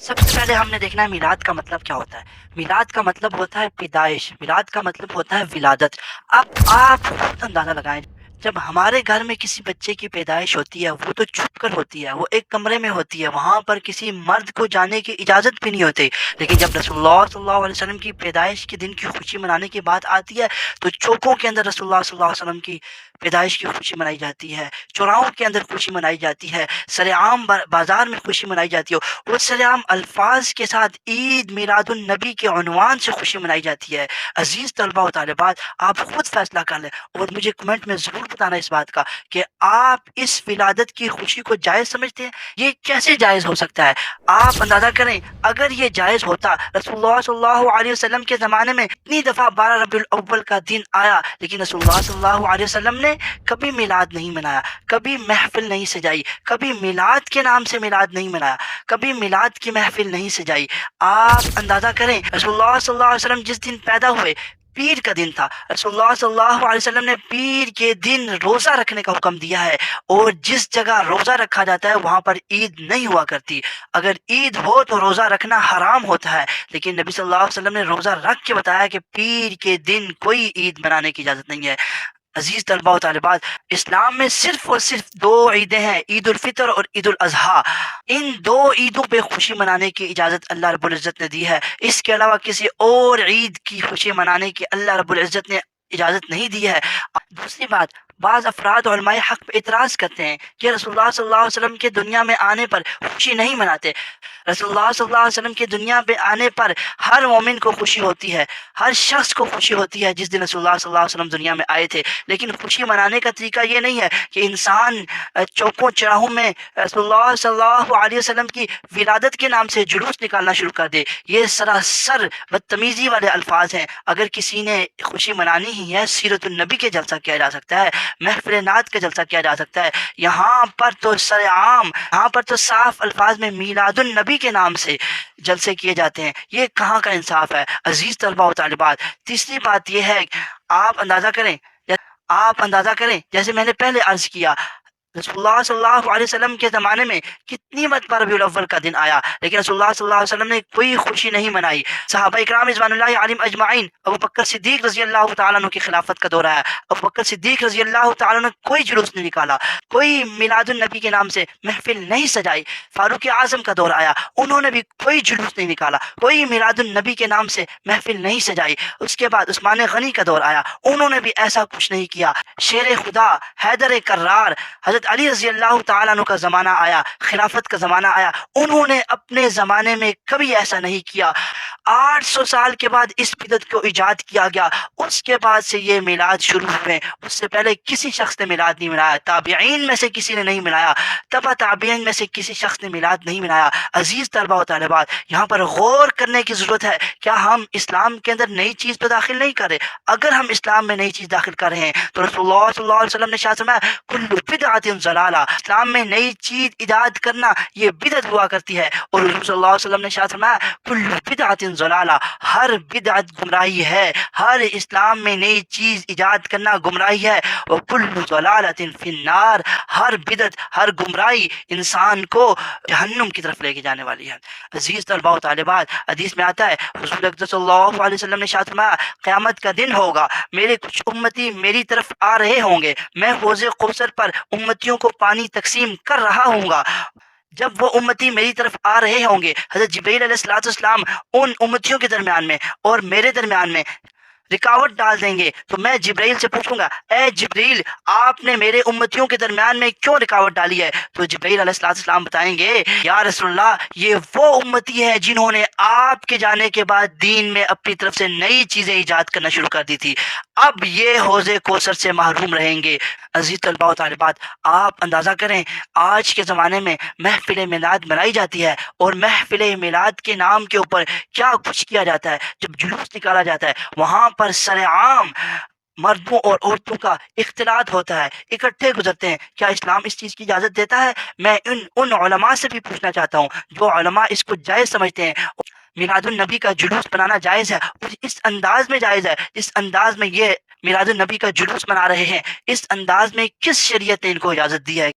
سب سے پہلے ہم نے دیکھنا ہے میلاد کا مطلب کیا ہوتا ہے۔ میلاد کا مطلب ہوتا ہے پیدائش، میلاد کا مطلب ہوتا ہے ولادت۔ اب آپ خود اندازہ لگائیں، جب ہمارے گھر میں کسی بچے کی پیدائش ہوتی ہے وہ تو چھپ کر ہوتی ہے، وہ ایک کمرے میں ہوتی ہے، وہاں پر کسی مرد کو جانے کی اجازت بھی نہیں ہوتی۔ لیکن جب رسول اللہ صلی اللہ علیہ وسلم کی پیدائش کے دن کی خوشی منانے کی بات آتی ہے تو چوکوں کے اندر رسول اللہ صلی اللہ علیہ وسلم کی پیدائش کی خوشی منائی جاتی ہے، چوراہوں کے اندر خوشی منائی جاتی ہے، سر عام بازار میں خوشی منائی جاتی ہے، وہ سر عام الفاظ کے ساتھ عید میلاد النبی کے عنوان سے خوشی منائی جاتی ہے۔ عزیز طلباء و طالبات، آپ خود فیصلہ کر لیں اور مجھے کمنٹ میں ضرور بتانا اس بات کا کہ آپ اس ولادت کی خوشی کو جائز سمجھتے ہیں؟ یہ کیسے جائز ہو سکتا ہے؟ آپ اندازہ کریں، اگر یہ جائز ہوتا، رسول اللہ صلی اللہ علیہ وسلم کے زمانے میں اتنی دفعہ 12 ربیع الاول کا دن آیا لیکن رسول اللہ صلی اللہ علیہ وسلم نے کبھی میلاد نہیں منایا، کبھی محفل نہیں سجائی، کبھی میلاد کے نام سے میلاد نہیں منایا، کبھی میلاد کی محفل نہیں سجائی۔ آپ اندازہ کریں، رسول اللہ صلی اللہ علیہ وسلم جس دن پیدا ہوئے پیر کا دن تھا، رسول اللہ صلی اللہ علیہ وسلم نے پیر کے دن روزہ رکھنے کا حکم دیا ہے، اور جس جگہ روزہ رکھا جاتا ہے وہاں پر عید نہیں ہوا کرتی۔ اگر عید ہو تو روزہ رکھنا حرام ہوتا ہے، لیکن نبی صلی اللہ علیہ وسلم نے روزہ رکھ کے بتایا کہ پیر کے دن کوئی عید منانے کی اجازت نہیں ہے۔ عزیز طلباء و طالبات، اسلام میں صرف اور صرف دو عیدیں ہیں، عید الفطر اور عید الاضحیٰ۔ ان دو عیدوں پہ خوشی منانے کی اجازت اللہ رب العزت نے دی ہے، اس کے علاوہ کسی اور عید کی خوشی منانے کی اللہ رب العزت نے اجازت نہیں دی ہے۔ دوسری بات، بعض افراد علماء حق پہ اعتراض کرتے ہیں کہ رسول اللہ صلی اللہ علیہ وسلم کے دنیا میں آنے پر خوشی نہیں مناتے۔ رسول اللہ صلی اللہ علیہ وسلم کے دنیا پہ آنے پر ہر مومن کو خوشی ہوتی ہے، ہر شخص کو خوشی ہوتی ہے جس دن رسول اللہ صلی اللہ علیہ وسلم دنیا میں آئے تھے، لیکن خوشی منانے کا طریقہ یہ نہیں ہے کہ انسان چوکوں چراہوں میں رسول اللہ صلی اللہ علیہ وسلم کی ولادت کے نام سے جلوس نکالنا شروع کر دے۔ یہ سراسر بدتمیزی والے الفاظ ہیں۔ اگر کسی نے خوشی منانی ہی ہے، سیرت النبی کے جلسہ کیا جا سکتا ہے، محفل نعت کا جلسہ کیا جا سکتا ہے۔ یہاں پر تو سر عام، یہاں پر تو صاف الفاظ میں میلاد النبی کے نام سے جلسے کیے جاتے ہیں۔ یہ کہاں کا انصاف ہے عزیز طلباء و طالبات؟ تیسری بات یہ ہے، آپ اندازہ کریں جیسے میں نے پہلے عرض کیا، رسول اللہ صلی اللہ علیہ وسلم کے زمانے میں کتنی مرتبہ ربیع الاول کا دن آیا لیکن رسول اللہ صلی اللہ علیہ وسلم نے کوئی خوشی نہیں منائی۔ صحابہ اکرام رضوان اللہ علیہم اجمعین، ابو بکر صدیق رضی اللہ تعالیٰ عنہ کی خلافت کا دور آیا، ابو بکر صدیق رضی اللہ تعالیٰ عنہ نے کوئی جلوس نہیں نکالا، کوئی میلاد النبی کے نام سے محفل نہیں سجائی۔ فاروق اعظم کا دور آیا، انہوں نے بھی کوئی جلوس نہیں نکالا، کوئی میلاد النبی کے نام سے محفل نہیں سجائی۔ اس کے بعد عثمان غنی کا دور آیا، انہوں نے بھی ایسا کچھ نہیں کیا۔ شیر خدا حیدر کرار، حضرت علی رضی اللہ تعالیٰ عنہ کا زمانہ آیا، خلافت کا زمانہ آیا، انہوں نے اپنے زمانے میں کبھی ایسا نہیں کیا۔ 800 سال کے بعد اس بدعت کو ایجاد کیا گیا، اس کے بعد سے یہ میلاد شروع ہوئے۔ اس سے پہلے کسی شخص نے میلاد نہیں منایا، تابعین میں سے کسی نے نہیں منایا، تبع تابعین میں سے کسی شخص نے میلاد نہیں منایا۔ عزیز طلباء و طالبات، یہاں پر غور کرنے کی ضرورت ہے، کیا ہم اسلام کے اندر نئی چیز تو داخل نہیں کر رہے؟ اگر ہم اسلام میں نئی چیز داخل کر رہے ہیں تو رسول اللہ صلی اللہ علیہ وسلم نے ارشاد فرمایا، کل بدعت ضلالہ، اسلام میں نئی چیز ایجاد کرنا یہ بدعت ہوا کرتی ہے، اور حضور صلی اللہ علیہ وسلم نے ارشاد فرمایا، کل بدعت ضلالہ، ہر بدعت گمراہی ہے، ہر اسلام میں نئی چیز ایجاد کرنا گمراہی ہے، وکل ضلالۃ فی النار، ہر بدعت، ہر گمراہی انسان کو جہنم کی طرف لے کے جانے والی ہے۔ عزیز طلباء و طالبات، حدیث میں آتا ہے حضور اکرم صلی اللہ علیہ وسلم نے ارشاد فرمایا، قیامت کا دن ہوگا، میرے کچھ امتی میری طرف آ رہے ہوں گے، میں حوض کوثر پر امتیوں کو پانی تقسیم کر رہا ہوں گا۔ جب وہ امتی میری طرف آ رہے ہوں گے، حضرت جبرائیل علیہ السلام ان امتیوں کے درمیان میں اور میرے درمیان میں رکاوٹ ڈال دیں گے، تو میں جبرائیل سے پوچھوں گا، اے جبرائیل، آپ نے میرے امتیوں کے درمیان میں کیوں رکاوٹ ڈالی ہے؟ تو جبرائیل علیہ السلام بتائیں گے، یا رسول اللہ، یہ وہ امتی ہے جنہوں نے آپ کے جانے کے بعد دین میں اپنی طرف سے نئی چیزیں ایجاد کرنا شروع کر دی تھی، اب یہ حوض کوثر سے محروم رہیں گے۔ عزیز طلباء و طالبات، آپ اندازہ کریں، آج کے زمانے میں محفل میلاد منائی جاتی ہے، اور محفل میلاد کے نام کے اوپر کیا کچھ کیا جاتا ہے؟ جب جلوس نکالا جاتا ہے، وہاں پر سر عام مردوں اور عورتوں کا اختلاط ہوتا ہے، اکٹھے گزرتے ہیں۔ کیا اسلام اس چیز کی اجازت دیتا ہے؟ میں ان علماء سے بھی پوچھنا چاہتا ہوں جو علماء اس کو جائز سمجھتے ہیں، میلاد النبی کا جلوس بنانا جائز ہے، اور اس انداز میں جائز ہے، اس انداز میں یہ میلاد النبی کا جلوس منا رہے ہیں، اس انداز میں کس شریعت نے ان کو اجازت دی ہے؟